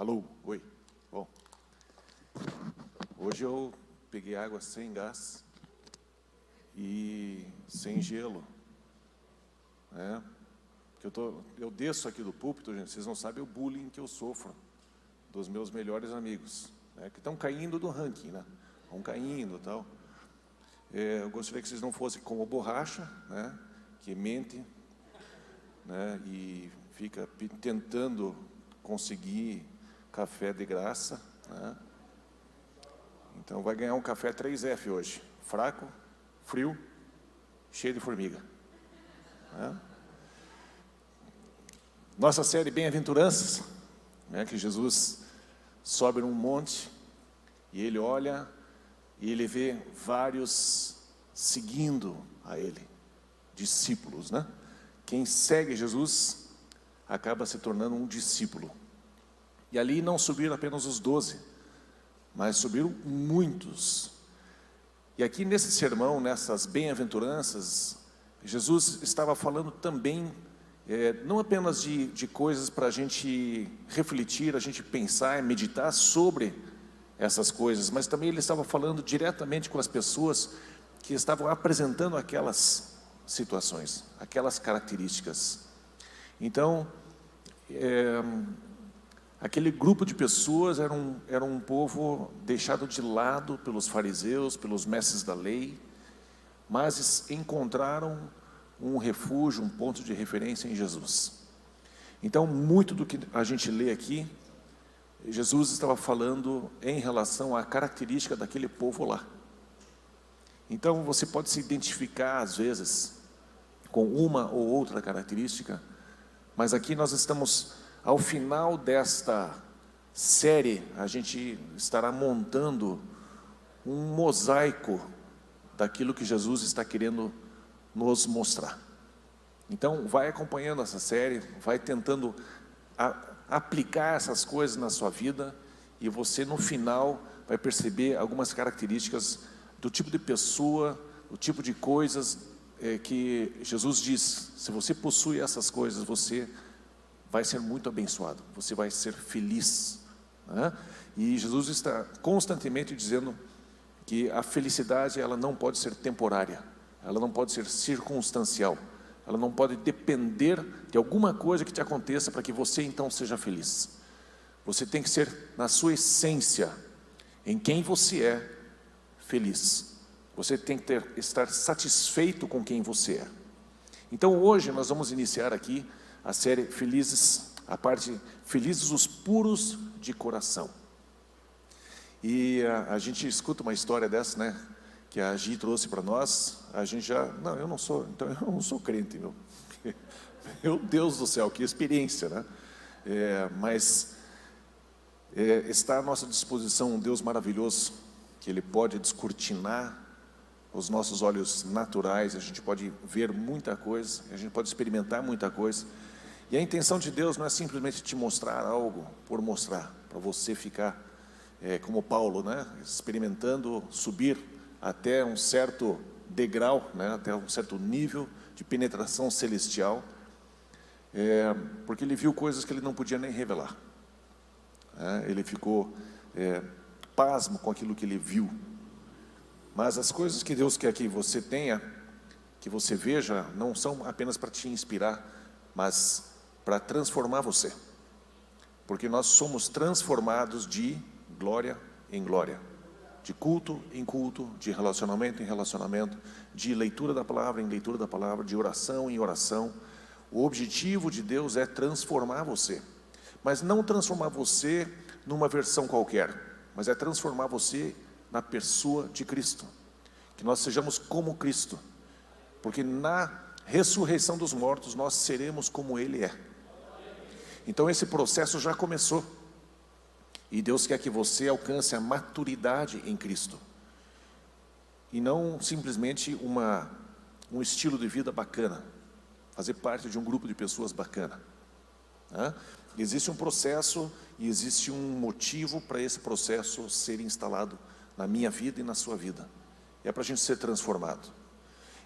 Alô, oi. Bom, hoje eu peguei água sem gás e sem gelo, né? Eu desço aqui do púlpito, gente, vocês não sabem o bullying que eu sofro dos meus melhores amigos, né, que estão caindo do ranking, né? Vão caindo e tal. Eu gostaria que vocês não fossem como borracha, né, que mente, né, e fica tentando conseguir café de graça, né? Então vai ganhar um café 3F hoje: fraco, frio, cheio de formiga, né? Nossa série Bem-aventuranças, né, que Jesus sobe num monte e ele olha e ele vê vários seguindo a ele, discípulos, né? Quem segue Jesus acaba se tornando um discípulo. E ali não subiram apenas os 12, mas subiram muitos. E aqui nesse sermão, nessas bem-aventuranças, Jesus estava falando também, não apenas de coisas para a gente refletir, a gente pensar e meditar sobre essas coisas, mas também ele estava falando diretamente com as pessoas que estavam apresentando aquelas situações, aquelas características. Então, aquele grupo de pessoas era um povo deixado de lado pelos fariseus, pelos mestres da lei, mas encontraram um refúgio, um ponto de referência em Jesus. Então, muito do que a gente lê aqui, Jesus estava falando em relação à característica daquele povo lá. Então, você pode se identificar, às vezes, com uma ou outra característica, mas aqui nós estamos, ao final desta série, a gente estará montando um mosaico daquilo que Jesus está querendo nos mostrar. Então, vai acompanhando essa série, vai tentando aplicar essas coisas na sua vida, e você no final vai perceber algumas características do tipo de pessoa, do tipo de coisas que Jesus diz: se você possui essas coisas, você vai ser muito abençoado, você vai ser feliz, né? E Jesus está constantemente dizendo que a felicidade, ela não pode ser temporária, ela não pode ser circunstancial, ela não pode depender de alguma coisa que te aconteça para que você então seja feliz. Você tem que ser, na sua essência, em quem você é, feliz. Você tem que estar satisfeito com quem você é. Então hoje nós vamos iniciar aqui a série Felizes, a parte Felizes os puros de coração. E a gente escuta uma história dessa, né, que a Gi trouxe para nós. A gente já, não, eu não sou crente, meu Deus do céu, que experiência, né? Mas está à nossa disposição um Deus maravilhoso, que Ele pode descortinar os nossos olhos naturais, a gente pode ver muita coisa, a gente pode experimentar muita coisa, e a intenção de Deus não é simplesmente te mostrar algo por mostrar, para você ficar como Paulo, né, experimentando subir até um certo degrau, né, até um certo nível de penetração celestial, porque ele viu coisas que ele não podia nem revelar, ele ficou pasmo com aquilo que ele viu. Mas as coisas que Deus quer que você tenha, que você veja, não são apenas para te inspirar, mas para transformar você, porque nós somos transformados de glória em glória, de culto em culto, de relacionamento em relacionamento, de leitura da palavra em leitura da palavra, de oração em oração. O objetivo de Deus é transformar você, mas não transformar você numa versão qualquer, mas é transformar você na pessoa de Cristo, que nós sejamos como Cristo, porque na ressurreição dos mortos nós seremos como Ele é. Então esse processo já começou, e Deus quer que você alcance a maturidade em Cristo, e não simplesmente um estilo de vida bacana, fazer parte de um grupo de pessoas bacana, né? Existe um processo e existe um motivo para esse processo ser instalado na minha vida e na sua vida, é para a gente ser transformado.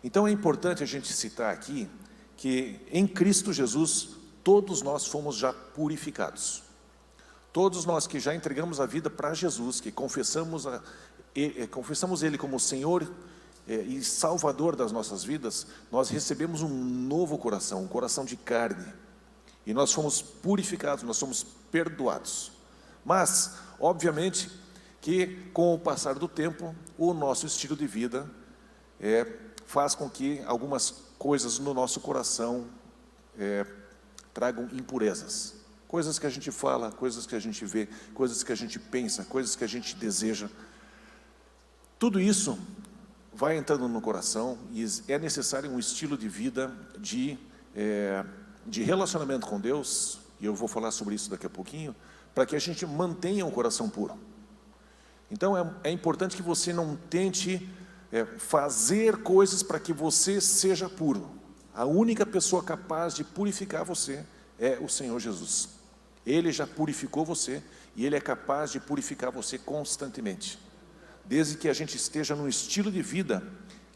Então é importante a gente citar aqui que em Cristo Jesus todos nós fomos já purificados, Todos nós que já entregamos a vida para Jesus, que confessamos Ele como Senhor e Salvador das nossas vidas, nós recebemos um novo coração, um coração de carne, e nós fomos purificados, nós somos perdoados. Mas, obviamente, que com o passar do tempo, o nosso estilo de vida faz com que algumas coisas no nosso coração tragam impurezas. Coisas que a gente fala, coisas que a gente vê, coisas que a gente pensa, coisas que a gente deseja. Tudo isso vai entrando no coração e é necessário um estilo de vida de relacionamento com Deus, e eu vou falar sobre isso daqui a pouquinho, para que a gente mantenha o coração puro. Então é importante que você não tente fazer coisas para que você seja puro. A única pessoa capaz de purificar você é o Senhor Jesus. Ele já purificou você e Ele é capaz de purificar você constantemente, desde que a gente esteja num estilo de vida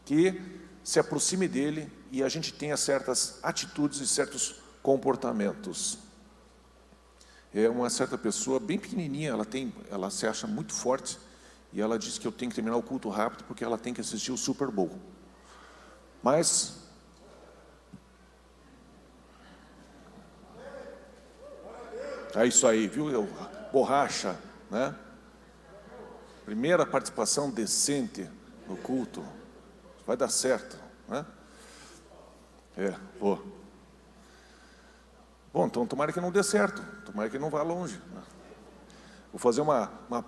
que se aproxime dEle e a gente tenha certas atitudes e certos comportamentos. Uma certa pessoa bem pequenininha, ela se acha muito forte, e ela diz que eu tenho que terminar o culto rápido porque ela tem que assistir o Super Bowl. Mas é isso aí, viu? Borracha, né? Primeira participação decente no culto. Vai dar certo, né? Vou. Bom, então tomara que não dê certo. Tomara que não vá longe, né? Vou fazer uma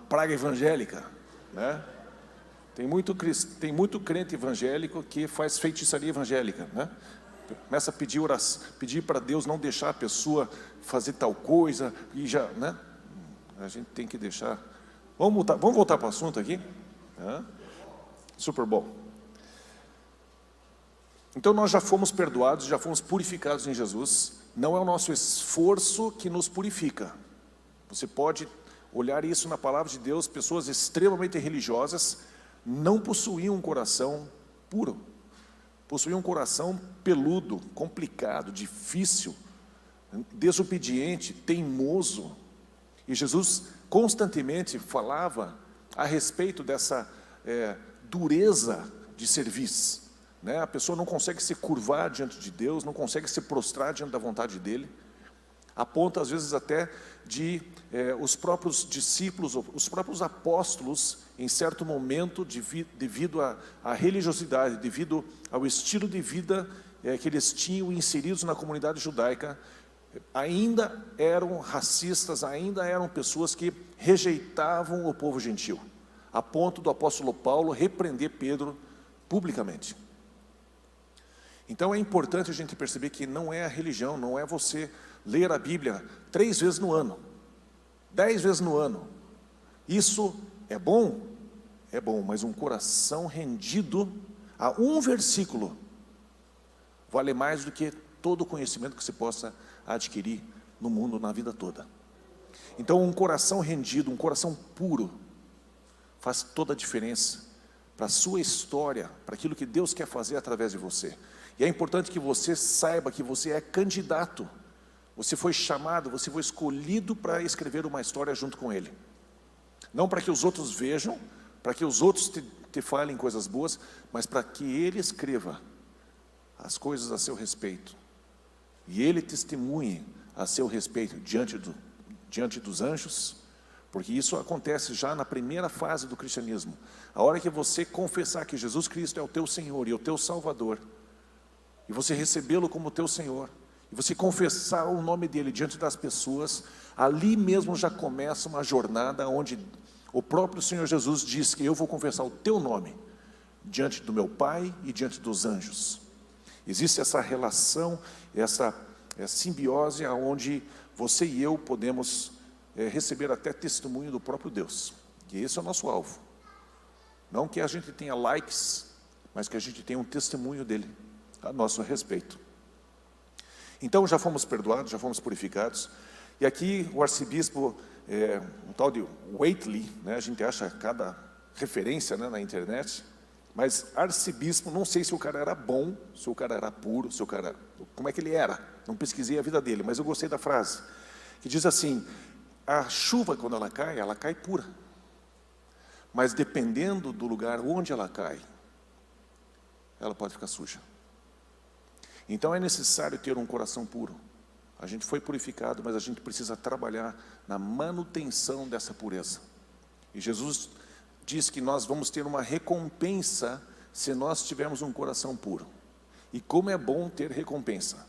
praga evangélica, né? Tem muito crente evangélico que faz feitiçaria evangélica, né? Começa a pedir para Deus não deixar a pessoa fazer tal coisa, e já, né? A gente tem que deixar. Vamos voltar para o assunto aqui? Super bom. Então nós já fomos perdoados, já fomos purificados em Jesus. Não é o nosso esforço que nos purifica. Você pode olhar isso na palavra de Deus. Pessoas extremamente religiosas não possuíam um coração puro. Possuíam um coração peludo, complicado, difícil, desobediente, teimoso. E Jesus constantemente falava a respeito dessa dureza de serviço, né? A pessoa não consegue se curvar diante de Deus, não consegue se prostrar diante da vontade dEle, a ponto às vezes até de os próprios discípulos, os próprios apóstolos, em certo momento, devido à religiosidade, devido ao estilo de vida que eles tinham inseridos na comunidade judaica, ainda eram racistas, ainda eram pessoas que rejeitavam o povo gentil, a ponto do apóstolo Paulo repreender Pedro publicamente. Então é importante a gente perceber que não é a religião, não é você ler a Bíblia 3 vezes no ano, 10 vezes no ano. Isso é bom, mas um coração rendido a um versículo vale mais do que todo o conhecimento que você possa adquirir no mundo, na vida toda. Então um coração rendido, um coração puro, faz toda a diferença para a sua história, para aquilo que Deus quer fazer através de você. E é importante que você saiba que você é candidato. Você foi chamado, você foi escolhido para escrever uma história junto com Ele. Não para que os outros vejam, para que os outros te falem coisas boas, mas para que Ele escreva as coisas a seu respeito. E Ele testemunhe a seu respeito diante dos anjos, porque isso acontece já na primeira fase do cristianismo. A hora que você confessar que Jesus Cristo é o teu Senhor e o teu Salvador, e você recebê-lo como teu Senhor, e você confessar o nome dEle diante das pessoas, ali mesmo já começa uma jornada onde o próprio Senhor Jesus diz que eu vou confessar o teu nome diante do meu Pai e diante dos anjos. Existe essa relação, essa simbiose onde você e eu podemos receber até testemunho do próprio Deus. E esse é o nosso alvo. Não que a gente tenha likes, mas que a gente tenha um testemunho dEle a nosso respeito. Então já fomos perdoados, já fomos purificados. E aqui o arcebispo, um tal de Whately, né, a gente acha cada referência, né, na internet, mas arcebispo, não sei se o cara era bom, se o cara era puro, como é que ele era, não pesquisei a vida dele, mas eu gostei da frase, que diz assim: a chuva, quando ela cai pura. Mas dependendo do lugar onde ela cai, ela pode ficar suja. Então é necessário ter um coração puro. A gente foi purificado, mas a gente precisa trabalhar na manutenção dessa pureza. E Jesus diz que nós vamos ter uma recompensa se nós tivermos um coração puro. E como é bom ter recompensa.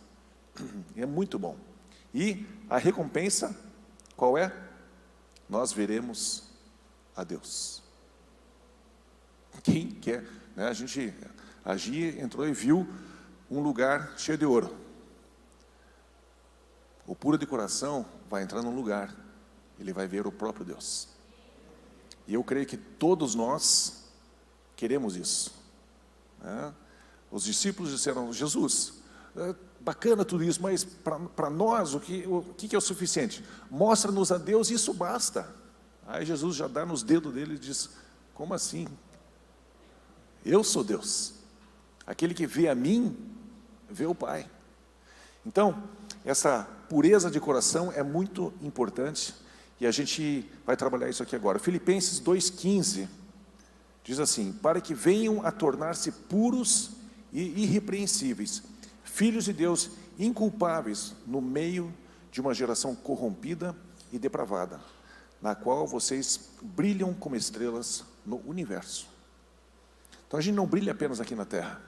É muito bom. E a recompensa, qual é? Nós veremos a Deus. Quem quer, né? A Gia entrou e viu um lugar cheio de ouro. O puro de coração vai entrar num lugar, ele vai ver o próprio Deus. E eu creio que todos nós queremos isso, né? Os discípulos disseram: Jesus, bacana tudo isso, mas para nós o que é o suficiente? Mostra-nos a Deus e isso basta. Aí Jesus já dá nos dedos dele e diz: como assim? Eu sou Deus. Aquele que vê a mim, vê o Pai. Então, essa pureza de coração é muito importante e a gente vai trabalhar isso aqui agora. Filipenses 2,15 diz assim: para que venham a tornar-se puros e irrepreensíveis, filhos de Deus inculpáveis no meio de uma geração corrompida e depravada, na qual vocês brilham como estrelas no universo. Então a gente não brilha apenas aqui na terra.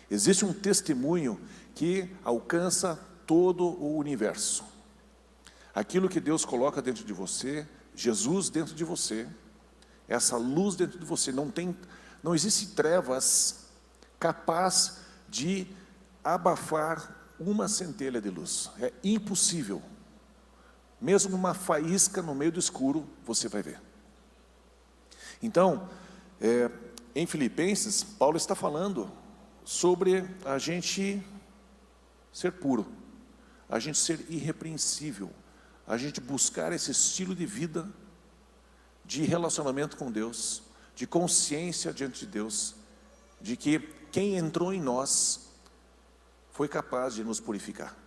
Existe um testemunho que alcança todo o universo. Aquilo que Deus coloca dentro de você, Jesus dentro de você, essa luz dentro de você, não existe trevas capaz de abafar uma centelha de luz. É impossível. Mesmo uma faísca no meio do escuro, você vai ver. Então, em Filipenses, Paulo está falando sobre a gente ser puro, a gente ser irrepreensível, a gente buscar esse estilo de vida, de relacionamento com Deus, de consciência diante de Deus, de que quem entrou em nós foi capaz de nos purificar.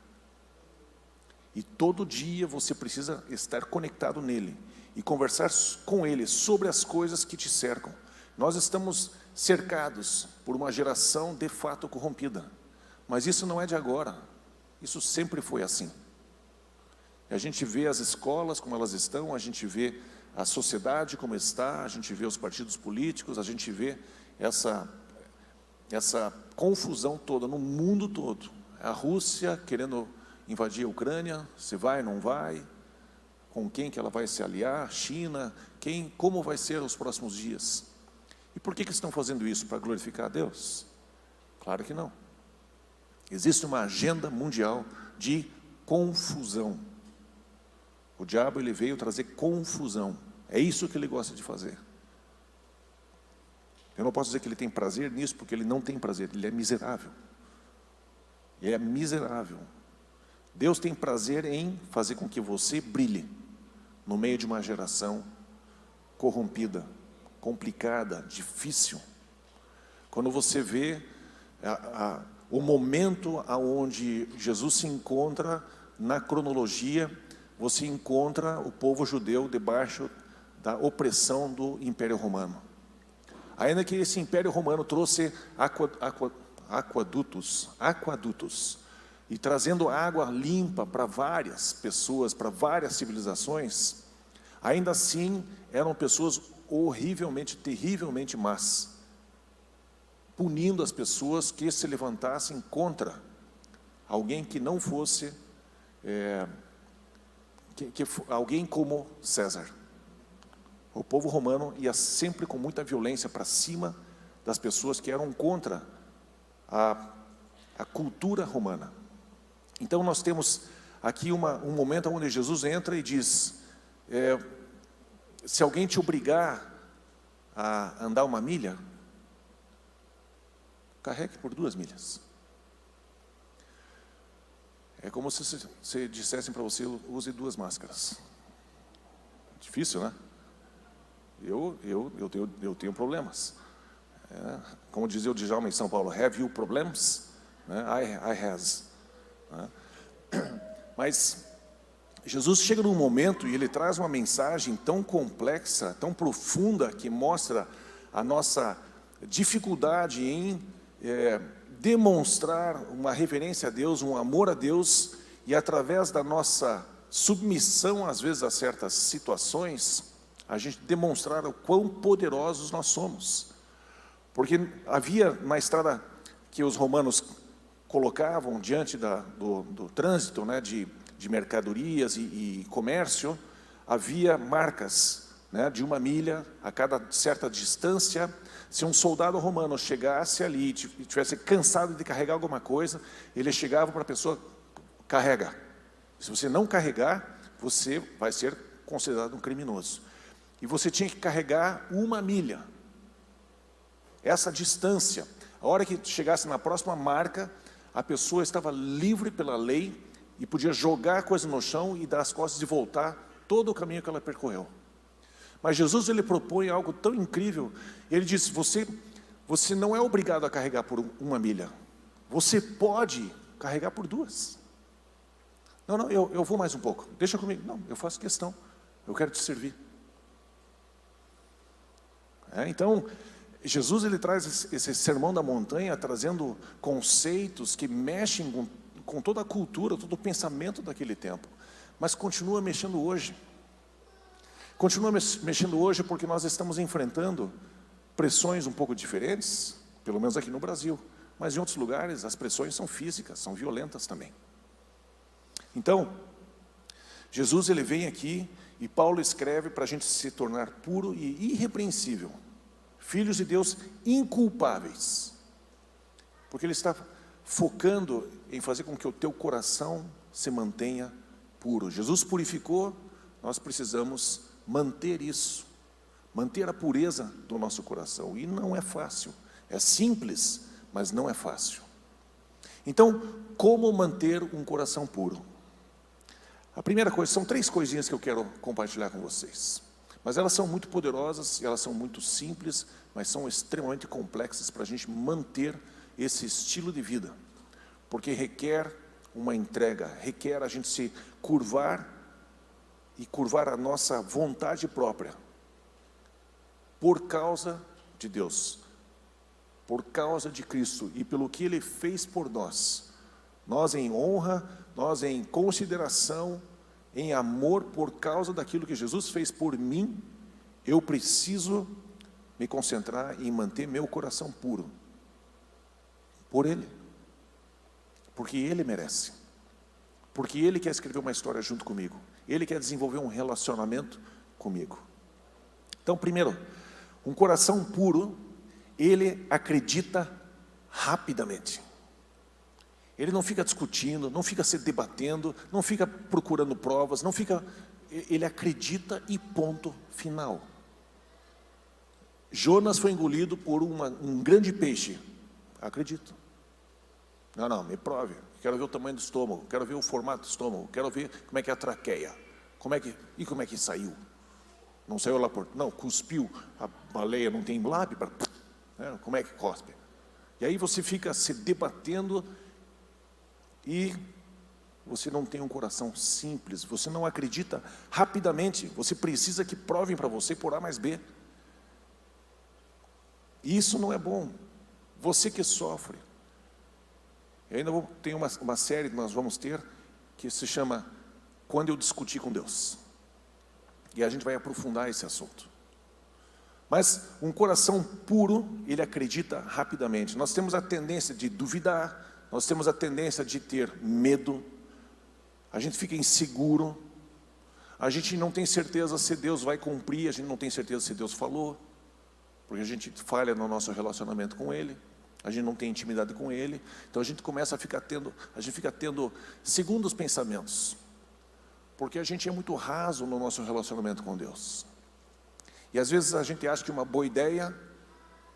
E todo dia você precisa estar conectado nele e conversar com ele sobre as coisas que te cercam. Nós estamos cercados por uma geração de fato corrompida, mas isso não é de agora, isso sempre foi assim. A gente vê as escolas como elas estão, a gente vê a sociedade como está, a gente vê os partidos políticos, a gente vê essa confusão toda no mundo todo. A Rússia querendo invadir a Ucrânia, se vai, não vai, com quem que ela vai se aliar, China, como vai ser os próximos dias. E por que estão fazendo isso? Para glorificar a Deus? Claro que não. Existe uma agenda mundial de confusão. O diabo, ele veio trazer confusão. É isso que ele gosta de fazer. Eu não posso dizer que ele tem prazer nisso, porque ele não tem prazer, ele é miserável. Ele é miserável. Deus tem prazer em fazer com que você brilhe no meio de uma geração corrompida, complicada, difícil. Quando você vê o momento onde Jesus se encontra na cronologia, você encontra o povo judeu debaixo da opressão do Império Romano. Ainda que esse Império Romano trouxe aquadutos, e trazendo água limpa para várias pessoas, para várias civilizações, ainda assim eram pessoas horrivelmente, terrivelmente más, punindo as pessoas que se levantassem contra alguém que não fosse alguém como César. O povo romano ia sempre com muita violência para cima das pessoas que eram contra a cultura romana. Então nós temos aqui um momento onde Jesus entra e diz: se alguém te obrigar a andar 1 milha, carregue por 2 milhas. É como se dissessem para você: use 2 máscaras. Difícil, né? Eu tenho problemas. Como dizia o Djalma em São Paulo: have you problems? I has. Mas Jesus chega num momento e ele traz uma mensagem tão complexa, tão profunda, que mostra a nossa dificuldade em demonstrar uma reverência a Deus, um amor a Deus, e através da nossa submissão, às vezes, a certas situações, a gente demonstrar o quão poderosos nós somos. Porque havia na estrada que os romanos colocavam diante do trânsito, né, de mercadorias e comércio, havia marcas, né, de 1 milha a cada certa distância. Se um soldado romano chegasse ali e tivesse cansado de carregar alguma coisa, ele chegava para a pessoa: carrega. Se você não carregar, você vai ser considerado um criminoso. E você tinha que carregar 1 milha. Essa distância, a hora que chegasse na próxima marca, a pessoa estava livre pela lei e podia jogar a coisa no chão e dar as costas e voltar todo o caminho que ela percorreu. Mas Jesus, ele propõe algo tão incrível. Ele diz: você não é obrigado a carregar por 1 milha. Você pode carregar por 2. Não, eu vou mais um pouco. Deixa comigo. Não, eu faço questão. Eu quero te servir. Então, Jesus, ele traz esse sermão da montanha, trazendo conceitos que mexem com toda a cultura, todo o pensamento daquele tempo. Mas continua mexendo hoje. Continua mexendo hoje porque nós estamos enfrentando pressões um pouco diferentes, pelo menos aqui no Brasil. Mas em outros lugares as pressões são físicas, são violentas também. Então, Jesus, ele vem aqui e Paulo escreve para a gente se tornar puro e irrepreensível, filhos de Deus inculpáveis, porque ele está focando em fazer com que o teu coração se mantenha puro. Jesus purificou, nós precisamos manter isso, manter a pureza do nosso coração, e não é fácil, é simples, mas não é fácil. Então, como manter um coração puro? A primeira coisa, são 3 coisinhas que eu quero compartilhar com vocês, mas elas são muito poderosas, elas são muito simples, mas são extremamente complexas para a gente manter esse estilo de vida, porque requer uma entrega, requer a gente se curvar e curvar a nossa vontade própria, por causa de Deus, por causa de Cristo e pelo que Ele fez por nós. Nós em honra, nós em consideração, em amor, por causa daquilo que Jesus fez por mim, eu preciso me concentrar em manter meu coração puro, por Ele, porque Ele merece, porque Ele quer escrever uma história junto comigo, Ele quer desenvolver um relacionamento comigo. Então, primeiro, um coração puro, ele acredita rapidamente. Ele não fica discutindo, não fica se debatendo, não fica procurando provas, ele acredita e ponto final. Jonas foi engolido por um grande peixe. Acredito. Não, me prove. Quero ver o tamanho do estômago, quero ver o formato do estômago, quero ver como é que é a traqueia. Como é que saiu? Não saiu lá não, cuspiu. A baleia não tem lábio para... Como é que cospe? E aí você fica se debatendo e você não tem um coração simples, você não acredita rapidamente, você precisa que provem para você por A mais B. E isso não é bom. Você que sofre. Eu ainda tenho uma série que nós vamos ter, que se chama Quando Eu Discuti com Deus. E a gente vai aprofundar esse assunto. Mas um coração puro, ele acredita rapidamente. Nós temos a tendência de duvidar, nós temos a tendência de ter medo, a gente fica inseguro, a gente não tem certeza se Deus vai cumprir, a gente não tem certeza se Deus falou, porque a gente falha no nosso relacionamento com Ele, a gente não tem intimidade com Ele, então a gente começa a fica tendo segundos pensamentos, porque a gente é muito raso no nosso relacionamento com Deus. E às vezes a gente acha que uma boa ideia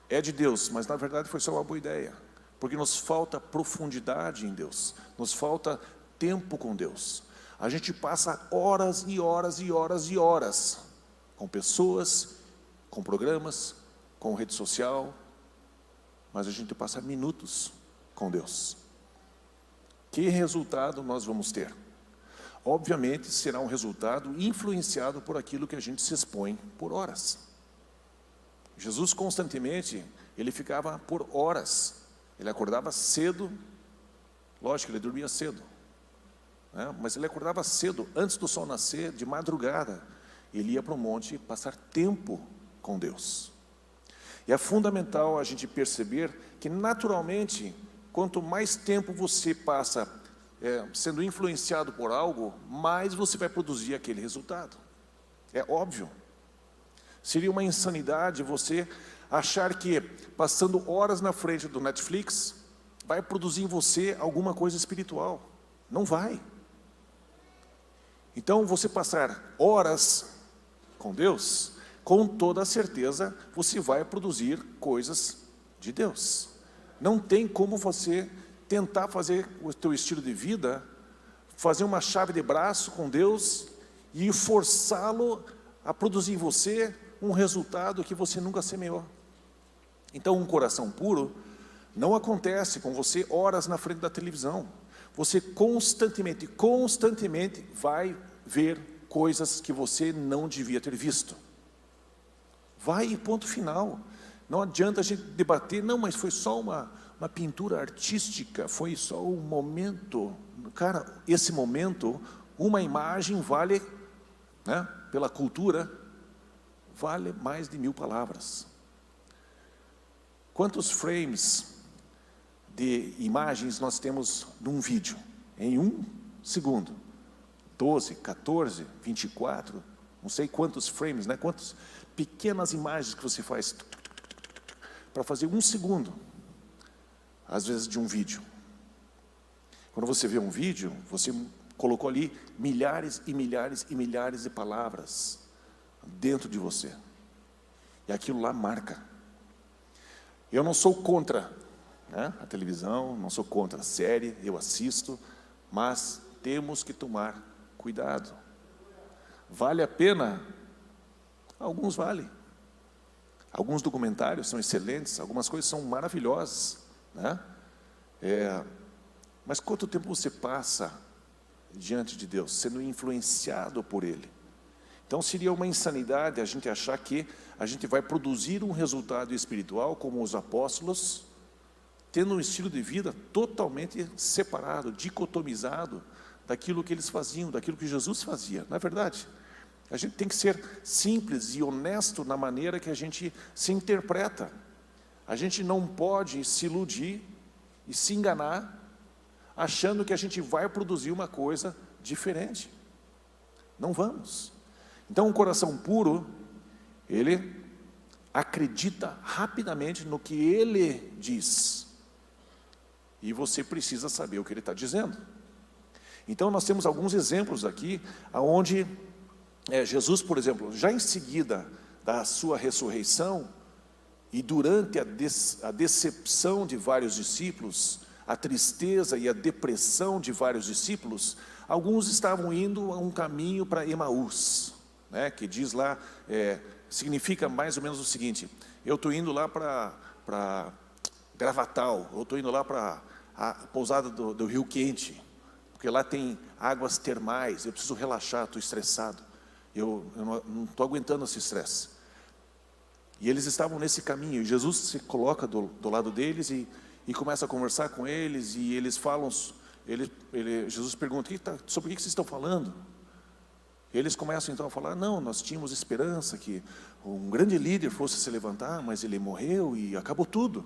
é de Deus, mas na verdade foi só uma boa ideia, porque nos falta profundidade em Deus, nos falta tempo com Deus. A gente passa horas e horas e horas e horas com pessoas, com programas, com rede social, mas a gente passa minutos com Deus. Que resultado nós vamos ter? obviamente será um resultado influenciado por aquilo que a gente se expõe por horas. Jesus constantemente, ele ficava por horas, ele acordava cedo, lógico, ele dormia cedo, né? Mas ele acordava cedo, antes do sol nascer, de madrugada, ele ia para o monte passar tempo com Deus. E é fundamental a gente perceber que, naturalmente, quanto mais tempo você passa sendo influenciado por algo, mais você vai produzir aquele resultado. É óbvio. Seria uma insanidade você achar que, passando horas na frente do Netflix, vai produzir em você alguma coisa espiritual. Não vai. Então, você passar horas com Deus, com toda certeza, você vai produzir coisas de Deus. Não tem como você tentar fazer o teu estilo de vida, fazer uma chave de braço com Deus e forçá-lo a produzir em você um resultado que você nunca semeou. Então, um coração puro não acontece com você horas na frente da televisão. Você constantemente vai ver coisas que você não devia ter visto. Vai e ponto final. Não adianta a gente debater, não, mas foi só uma pintura artística, foi só um momento. Cara, esse momento, uma imagem vale, né, pela cultura, vale mais de 1000 palavras. Quantos frames de imagens nós temos num vídeo? Em 1 segundo. 12, 14, 24, não sei quantos frames, né? Quantas pequenas imagens que você faz para fazer 1 segundo, às vezes, de um vídeo. Quando você vê um vídeo, você colocou ali milhares e milhares e milhares de palavras dentro de você. E aquilo lá marca. Eu não sou contra, né, a televisão, não sou contra a série, eu assisto, mas temos que tomar cuidado. Vale a pena? Alguns valem. Alguns documentários são excelentes, algumas coisas são maravilhosas, né? Mas quanto tempo você passa diante de Deus, sendo influenciado por Ele? Então seria uma insanidade a gente achar que a gente vai produzir um resultado espiritual como os apóstolos, tendo um estilo de vida totalmente separado, dicotomizado daquilo que eles faziam, daquilo que Jesus fazia. Não é verdade? A gente tem que ser simples e honesto na maneira que a gente se interpreta. A gente não pode se iludir e se enganar, achando que a gente vai produzir uma coisa diferente. Não vamos. Então, um coração puro, ele acredita rapidamente no que ele diz. E você precisa saber o que ele está dizendo. Então, nós temos alguns exemplos aqui, onde Jesus, por exemplo, já em seguida da sua ressurreição, e durante a decepção de vários discípulos, a tristeza e a depressão de vários discípulos, alguns estavam indo a um caminho para Emaús, né, que diz lá, significa mais ou menos o seguinte: eu estou indo lá para Gravatal, eu estou indo lá para a pousada do Rio Quente, porque lá tem águas termais, eu preciso relaxar, estou estressado, eu não estou aguentando esse estresse. E eles estavam nesse caminho, e Jesus se coloca do lado deles e começa a conversar com eles, e eles falam, Jesus pergunta, sobre o que vocês estão falando? E eles começam então a falar, não, nós tínhamos esperança que um grande líder fosse se levantar, mas ele morreu e acabou tudo.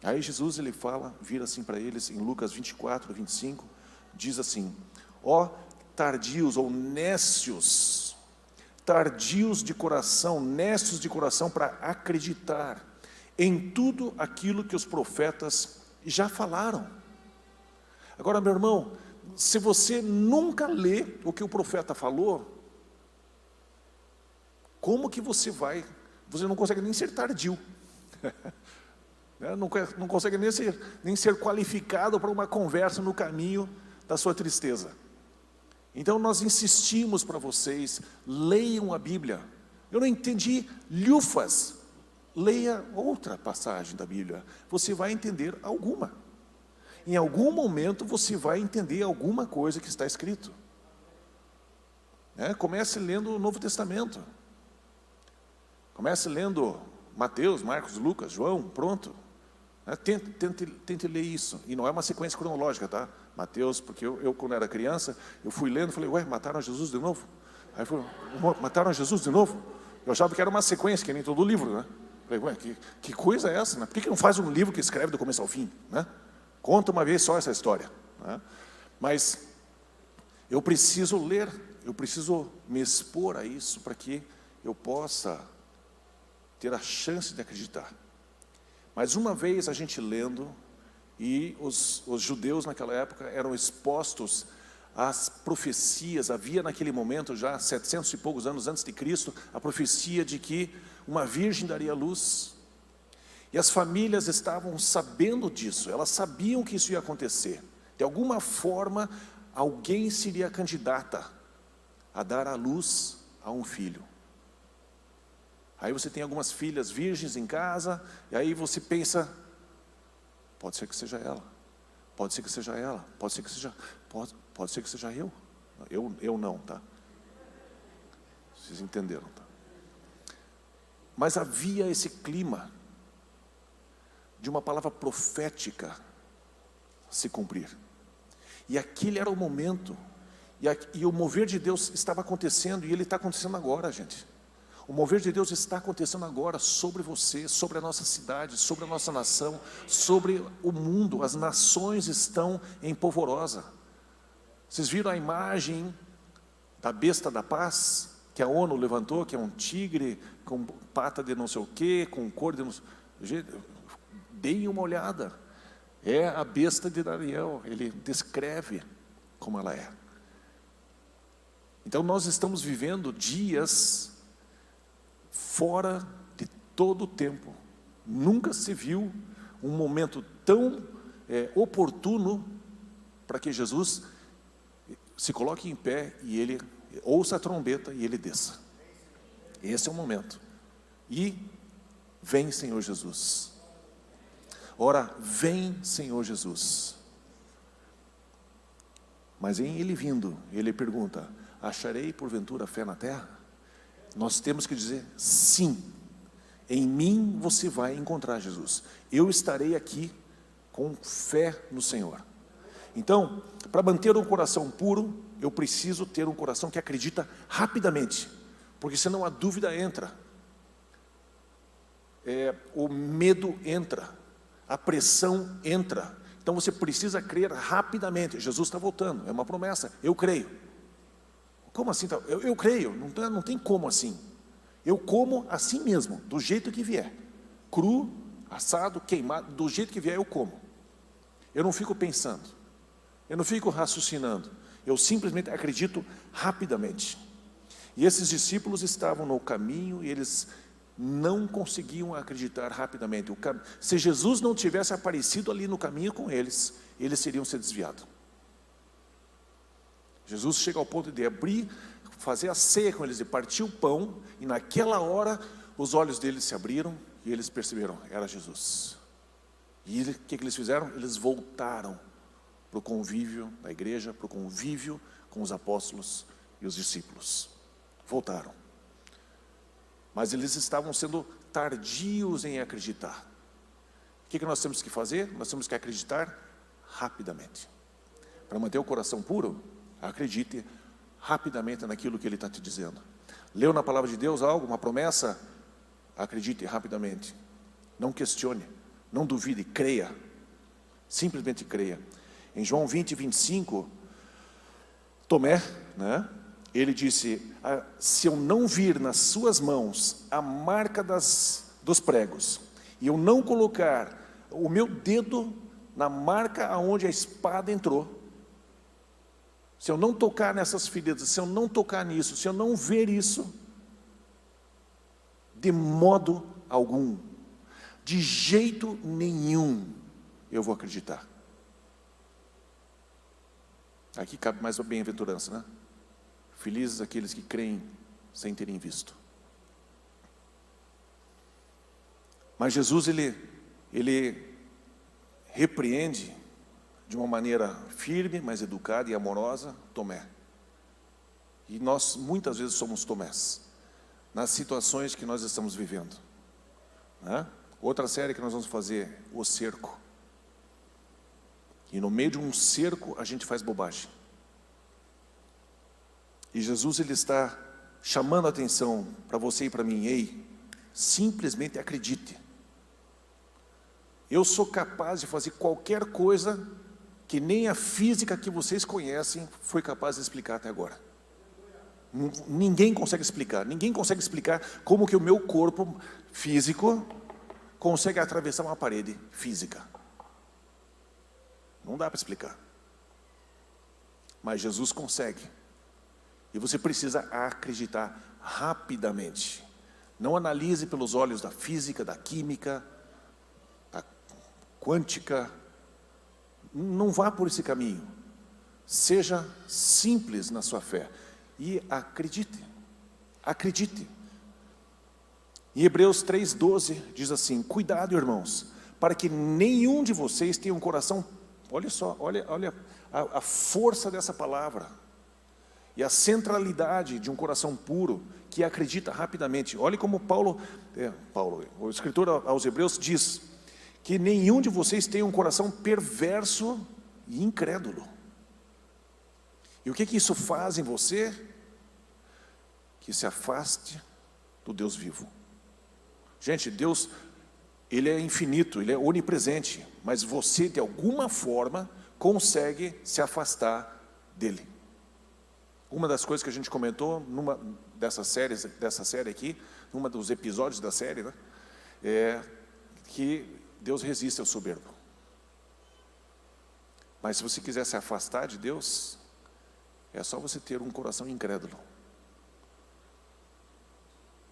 Aí Jesus, ele fala, vira assim para eles, em Lucas 24, 25, diz assim: ó tardios ou nécios, tardios de coração, nécios de coração para acreditar em tudo aquilo que os profetas já falaram. Agora, meu irmão, se você nunca lê o que o profeta falou, como que você não consegue nem ser tardio, não consegue nem ser qualificado para uma conversa no caminho da sua tristeza. Então nós insistimos para vocês, leiam a Bíblia. Eu não entendi lhufas, leia outra passagem da Bíblia, você vai entender alguma. em algum momento você vai entender alguma coisa que está escrito. Comece lendo o Novo Testamento. Comece lendo Mateus, Marcos, Lucas, João, pronto. Tente ler isso. E não é uma sequência cronológica, tá? Mateus, porque eu quando era criança, eu fui lendo, falei, mataram Jesus de novo? Aí mataram Jesus de novo? Eu achava que era uma sequência, que nem todo livro, né? Falei, que coisa é essa, né? Por que não faz um livro que escreve do começo ao fim, né? Conta uma vez só essa história, né? Mas eu preciso ler, eu preciso me expor a isso para que eu possa ter a chance de acreditar. Mas uma vez a gente lendo, e os judeus naquela época eram expostos às profecias, havia naquele momento já 700 e poucos anos antes de Cristo, a profecia de que uma virgem daria luz, e as famílias estavam sabendo disso, elas sabiam que isso ia acontecer. De alguma forma, alguém seria candidata a dar à luz a um filho. Aí você tem algumas filhas virgens em casa, e aí você pensa, pode ser que seja ela, pode ser que seja ela, pode ser que seja, pode ser que seja eu. Eu não, tá? Vocês entenderam, tá? Mas havia esse clima de uma palavra profética se cumprir. E aquele era o momento, e o mover de Deus estava acontecendo, e ele está acontecendo agora, gente. O mover de Deus está acontecendo agora sobre você, sobre a nossa cidade, sobre a nossa nação, sobre o mundo. As nações estão em polvorosa. Vocês viram a imagem da besta da paz, que a ONU levantou, que é um tigre com pata de não sei o quê, com cor de não sei o quê? Deem uma olhada. É a besta de Daniel, ele descreve como ela é. Então nós estamos vivendo dias fora de todo o tempo. Nunca se viu um momento tão oportuno para que Jesus se coloque em pé e ele ouça a trombeta e ele desça. Esse é o momento. E vem, Senhor Jesus. Ora, vem, Senhor Jesus. Mas em ele vindo, ele pergunta, acharei porventura fé na terra? Nós temos que dizer, sim, em mim você vai encontrar Jesus. Eu estarei aqui com fé no Senhor. Então, para manter um coração puro, eu preciso ter um coração que acredita rapidamente, porque senão a dúvida entra, o medo entra, a pressão entra. Então você precisa crer rapidamente. Jesus está voltando, é uma promessa, eu creio. Como assim? Eu creio, não tem como assim. Eu como assim mesmo, do jeito que vier. Cru, assado, queimado, do jeito que vier eu como. Eu não fico pensando, eu não fico raciocinando, eu simplesmente acredito rapidamente. E esses discípulos estavam no caminho e eles não conseguiam acreditar rapidamente. Se Jesus não tivesse aparecido ali no caminho com eles, eles teriam se desviado. Jesus chega ao ponto de abrir, fazer a ceia com eles, de partir o pão, e naquela hora os olhos deles se abriram e eles perceberam, era Jesus. E o que eles fizeram? Eles voltaram para o convívio da igreja, para o convívio com os apóstolos e os discípulos. Voltaram. Mas eles estavam sendo tardios em acreditar. O que nós temos que fazer? Nós temos que acreditar rapidamente. Para manter o coração puro, acredite rapidamente naquilo que Ele está te dizendo. Leu na palavra de Deus algo, uma promessa? Acredite rapidamente. Não questione, não duvide, creia. Simplesmente creia. Em João 20, 25, Tomé, ele disse, se eu não vir nas suas mãos a marca dos pregos, e eu não colocar o meu dedo na marca aonde a espada entrou, se eu não tocar nessas feridas, se eu não tocar nisso, se eu não ver isso, de modo algum, de jeito nenhum, eu vou acreditar. Aqui cabe mais uma bem-aventurança, né? Felizes aqueles que creem sem terem visto. Mas Jesus, ele repreende de uma maneira firme, mas educada e amorosa, Tomé. E nós muitas vezes somos Tomés, nas situações que nós estamos vivendo, né? Outra série que nós vamos fazer, o cerco. E no meio de um cerco a gente faz bobagem. E Jesus, ele está chamando a atenção para você e para mim. Ei, simplesmente acredite. Eu sou capaz de fazer qualquer coisa que nem a física que vocês conhecem foi capaz de explicar até agora. Ninguém consegue explicar como que o meu corpo físico consegue atravessar uma parede física. Não dá para explicar. Mas Jesus consegue. E você precisa acreditar rapidamente. Não analise pelos olhos da física, da química, da quântica. Não vá por esse caminho. Seja simples na sua fé. E acredite. Acredite. Em Hebreus 3:12 diz assim: cuidado, irmãos, para que nenhum de vocês tenha um coração. Olha só, olha a força dessa palavra. E a centralidade de um coração puro, que acredita rapidamente. Olhe como Paulo, o escritor aos Hebreus diz, que nenhum de vocês tenha um coração perverso e incrédulo. E o que isso faz em você? Que se afaste do Deus vivo. Gente, Deus, Ele é infinito, Ele é onipresente, mas você, de alguma forma, consegue se afastar dEle. Uma das coisas que a gente comentou numa dessa série aqui, numa dos episódios da série, né, é que Deus resiste ao soberbo. Mas se você quiser se afastar de Deus, é só você ter um coração incrédulo.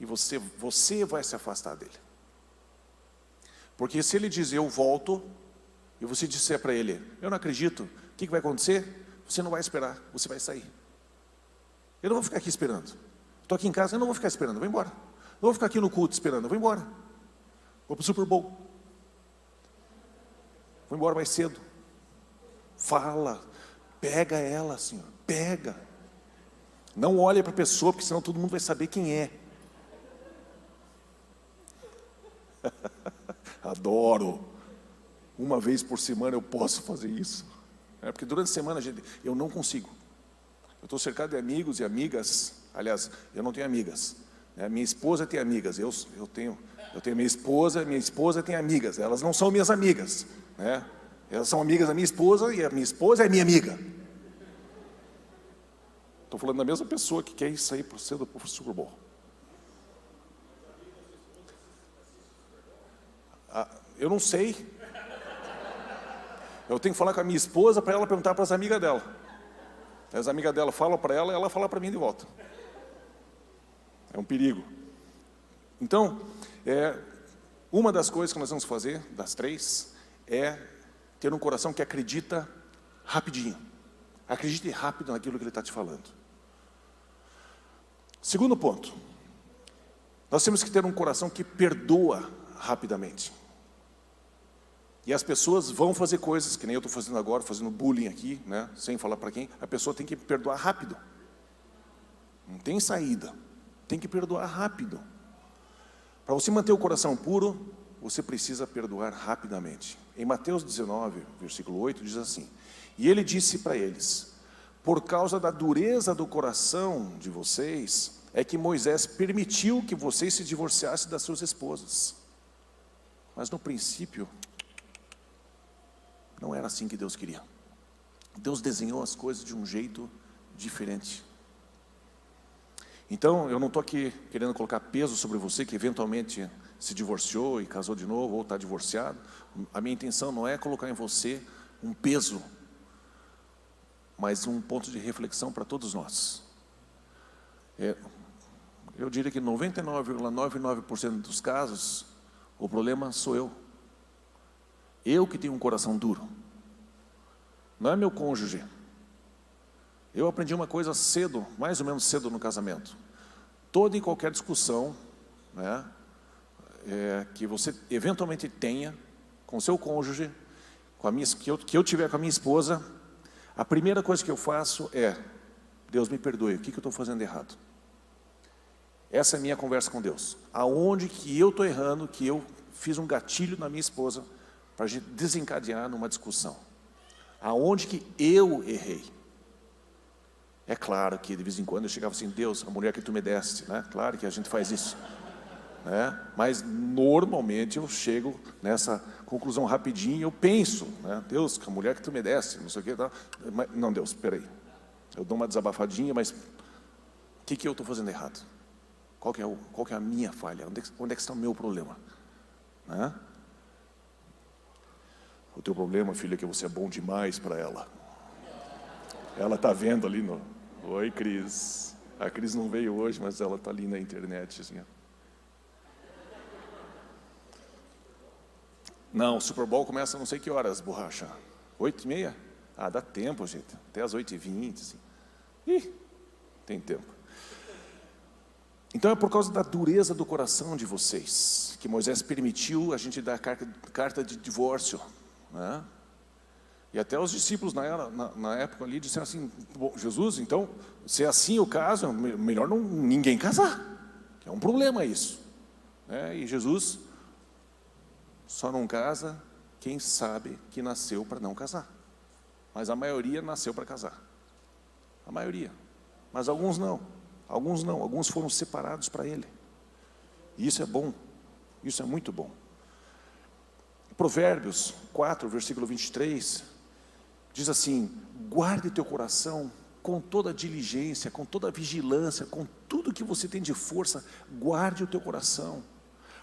E você vai se afastar dele. Porque se ele diz, eu volto, e você disser para ele, eu não acredito, o que vai acontecer? Você não vai esperar, você vai sair. Eu não vou ficar aqui esperando. Estou aqui em casa, eu não vou ficar esperando, eu vou embora. Não vou ficar aqui no culto esperando, eu vou embora. Vou para o Super Bowl. Vou embora mais cedo. Fala, pega ela, Senhor, pega. Não olhe para a pessoa, porque senão todo mundo vai saber quem é. Adoro. Uma vez por semana eu posso fazer isso. Porque durante a semana, gente, eu não consigo. Eu estou cercado de amigos e amigas. Aliás, eu não tenho amigas, né? Minha esposa tem amigas. Eu tenho minha esposa tem amigas. Elas não são minhas amigas, né? Elas são amigas da minha esposa e a minha esposa é minha amiga. Estou falando da mesma pessoa que quer sair cedo para o Super Bowl. Eu não sei. Eu tenho que falar com a minha esposa para ela perguntar para as amigas dela. As amigas dela falam para ela e ela fala para mim de volta. É um perigo. Então, uma das coisas que nós vamos fazer, das 3, é ter um coração que acredita rapidinho. Acredite rápido naquilo que ele está te falando. Segundo ponto, nós temos que ter um coração que perdoa rapidamente. E as pessoas vão fazer coisas, que nem eu estou fazendo agora, fazendo bullying aqui, né, sem falar para quem, a pessoa tem que perdoar rápido. Não tem saída, tem que perdoar rápido. Para você manter o coração puro, você precisa perdoar rapidamente. Em Mateus 19, versículo 8, diz assim: e ele disse para eles, por causa da dureza do coração de vocês, é que Moisés permitiu que vocês se divorciassem das suas esposas. Mas no princípio, não era assim que Deus queria. Deus desenhou as coisas de um jeito diferente. Então, eu não estou aqui querendo colocar peso sobre você que eventualmente se divorciou e casou de novo ou está divorciado. A minha intenção não é colocar em você um peso, mas um ponto de reflexão para todos nós. Eu diria que 99,99% dos casos, o problema sou eu. Eu que tenho um coração duro. Não é meu cônjuge. Eu aprendi uma coisa cedo, mais ou menos cedo no casamento. Toda e qualquer discussão, né, que você eventualmente tenha com seu cônjuge, que eu tiver com a minha esposa, a primeira coisa que eu faço é: Deus me perdoe, o que eu estou fazendo errado? Essa é a minha conversa com Deus. Aonde que eu estou errando, que eu fiz um gatilho na minha esposa para a gente desencadear numa discussão? Aonde que eu errei? É claro que de vez em quando eu chegava assim: Deus, a mulher que tu me deste, né? Claro que a gente faz isso, né? Mas normalmente eu chego nessa conclusão rapidinho, eu penso, né? Deus, a mulher que tu me deste, não sei o que, tá? Mas, não, Deus, espera aí, eu dou uma desabafadinha, mas o que eu estou fazendo errado? Qual que é a minha falha? Onde é que está o meu problema? Né? O teu problema, filho, é que você é bom demais para ela. Ela está vendo ali no... Oi, Cris. A Cris não veio hoje, mas ela está ali na internet, assim, ó. Não, o Super Bowl começa não sei que horas, borracha. 8h30? Ah, dá tempo, gente. Até as 8h20, assim. Ih, tem tempo. Então é por causa da dureza do coração de vocês que Moisés permitiu a gente dar a carta de divórcio, né? E até os discípulos na época ali disseram assim: bom, Jesus, então, se é assim o caso, é melhor ninguém casar, que é um problema isso, né? E Jesus: só não casa quem sabe que nasceu para não casar. Mas a maioria nasceu para casar. A maioria. Mas alguns não. Alguns foram separados para ele. E isso é bom. Isso é muito bom. Provérbios 4, versículo 23, diz assim: guarde teu coração com toda diligência, com toda vigilância, com tudo que você tem de força, guarde o teu coração.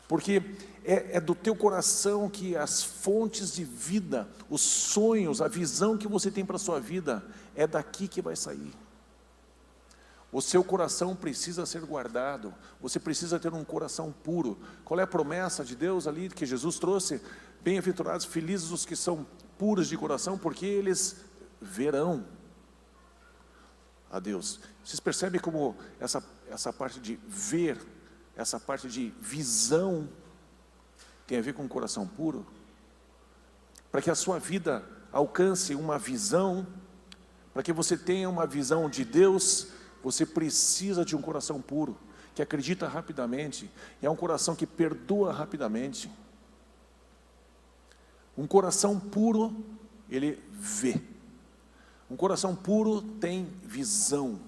Porque é do teu coração que as fontes de vida, os sonhos, a visão que você tem para a sua vida, é daqui que vai sair. O seu coração precisa ser guardado, você precisa ter um coração puro. Qual é a promessa de Deus ali que Jesus trouxe? Bem-aventurados, felizes os que são puros de coração, porque eles verão a Deus. Vocês percebem como essa parte de ver, essa parte de visão, tem a ver com um coração puro? Para que a sua vida alcance uma visão, para que você tenha uma visão de Deus, você precisa de um coração puro, que acredita rapidamente, é um coração que perdoa rapidamente. Um coração puro, ele vê. Um coração puro tem visão.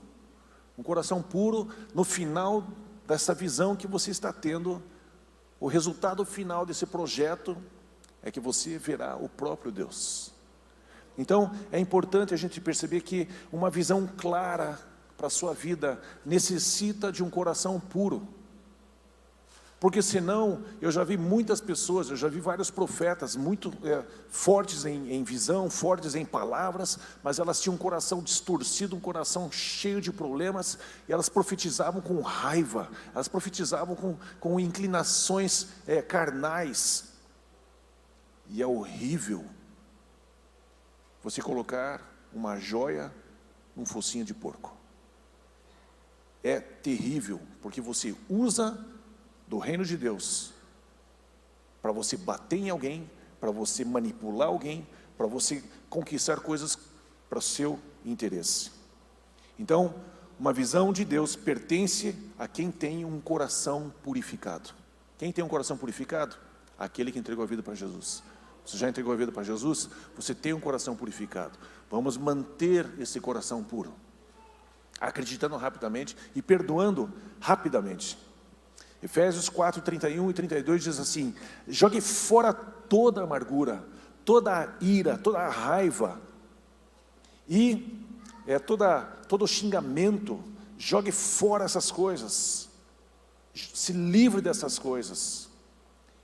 Um coração puro, no final dessa visão que você está tendo, o resultado final desse projeto é que você verá o próprio Deus. Então, é importante a gente perceber que uma visão clara para a sua vida necessita de um coração puro. Porque senão, eu já vi muitas pessoas, eu já vi vários profetas muito fortes em visão, fortes em palavras, mas elas tinham um coração distorcido, um coração cheio de problemas, e elas profetizavam com raiva, elas profetizavam com inclinações carnais. E é horrível você colocar uma joia num focinho de porco. É terrível, porque você usa do reino de Deus para você bater em alguém, para você manipular alguém, para você conquistar coisas para o seu interesse. Então, uma visão de Deus pertence a quem tem um coração purificado. Quem tem um coração purificado? Aquele que entregou a vida para Jesus. Você já entregou a vida para Jesus? Você tem um coração purificado. Vamos manter esse coração puro, acreditando rapidamente e perdoando rapidamente. Efésios 4, 31 e 32 diz assim: jogue fora toda a amargura, toda a ira, toda a raiva e todo o xingamento. Jogue fora essas coisas, se livre dessas coisas,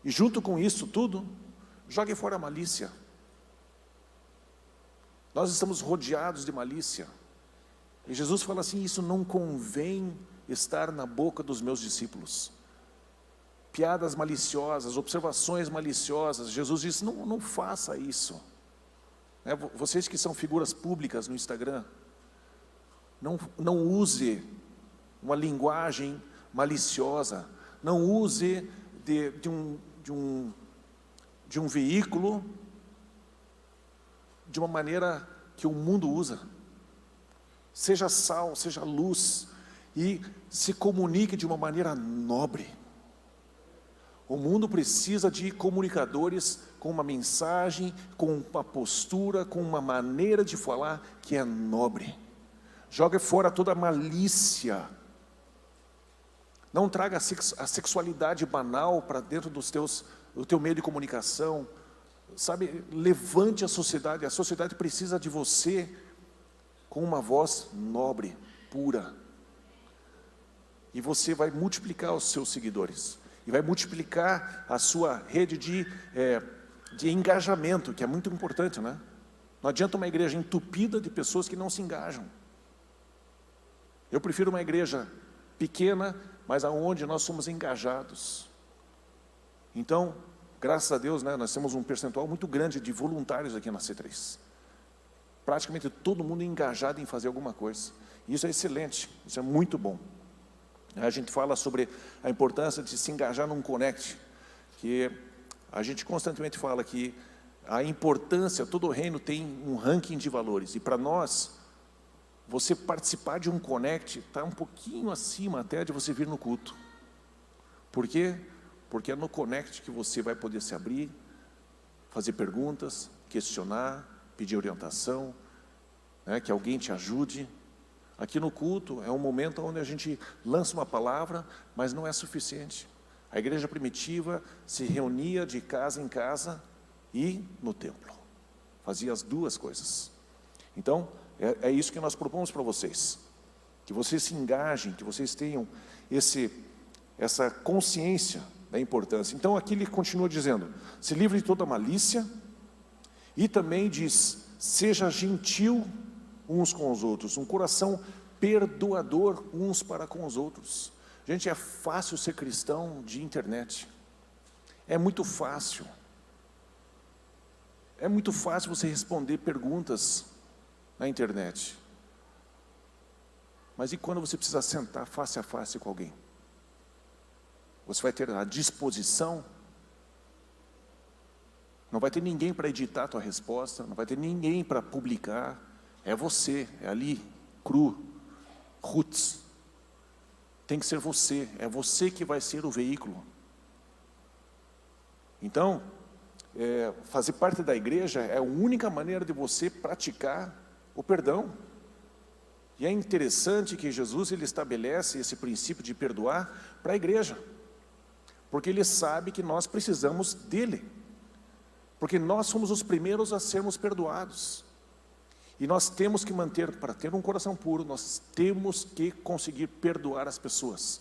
e junto com isso tudo, jogue fora a malícia. Nós estamos rodeados de malícia, e Jesus fala assim: isso não convém estar na boca dos meus discípulos. Piadas maliciosas, observações maliciosas. Jesus disse: não faça isso. Vocês que são figuras públicas no Instagram, não use uma linguagem maliciosa, não use de um veículo de uma maneira que o mundo usa. Seja sal, seja luz, e se comunique de uma maneira nobre. O mundo precisa de comunicadores com uma mensagem, com uma postura, com uma maneira de falar que é nobre. Jogue fora toda a malícia. Não traga a sexualidade banal para dentro do teu meio de comunicação. Sabe, levante a sociedade precisa de você com uma voz nobre, pura. E você vai multiplicar os seus seguidores. E vai multiplicar a sua rede de engajamento, que é muito importante, né? Não adianta uma igreja entupida de pessoas que não se engajam. Eu prefiro uma igreja pequena, mas aonde nós somos engajados. Então, graças a Deus, né, nós temos um percentual muito grande de voluntários aqui na C3. Praticamente todo mundo engajado em fazer alguma coisa. Isso é excelente, isso é muito bom. A gente fala sobre a importância de se engajar num Connect, que a gente constantemente fala que a importância, todo reino tem um ranking de valores, e para nós, você participar de um Connect está um pouquinho acima até de você vir no culto. Por quê? Porque é no Connect que você vai poder se abrir, fazer perguntas, questionar, pedir orientação, né, que alguém te ajude. Aqui no culto é um momento onde a gente lança uma palavra, mas não é suficiente. A igreja primitiva se reunia de casa em casa e no templo. Fazia as duas coisas. Então, é isso que nós propomos para vocês. Que vocês se engajem, que vocês tenham essa consciência da importância. Então, aqui ele continua dizendo, se livre de toda malícia, e também diz, seja gentil uns com os outros, um coração perdoador uns para com os outros. Gente, é fácil ser cristão de internet. É muito fácil. É muito fácil você responder perguntas na internet. Mas e quando você precisa sentar face a face com alguém? Você vai ter a disposição? Não vai ter ninguém para editar a tua resposta, não vai ter ninguém para publicar. É você, é ali, cru, roots. Tem que ser você, é você que vai ser o veículo. Então, fazer parte da igreja é a única maneira de você praticar o perdão. E é interessante que Jesus ele estabelece esse princípio de perdoar para a igreja, porque ele sabe que nós precisamos dele, porque nós somos os primeiros a sermos perdoados. E nós temos que manter, para ter um coração puro, nós temos que conseguir perdoar as pessoas.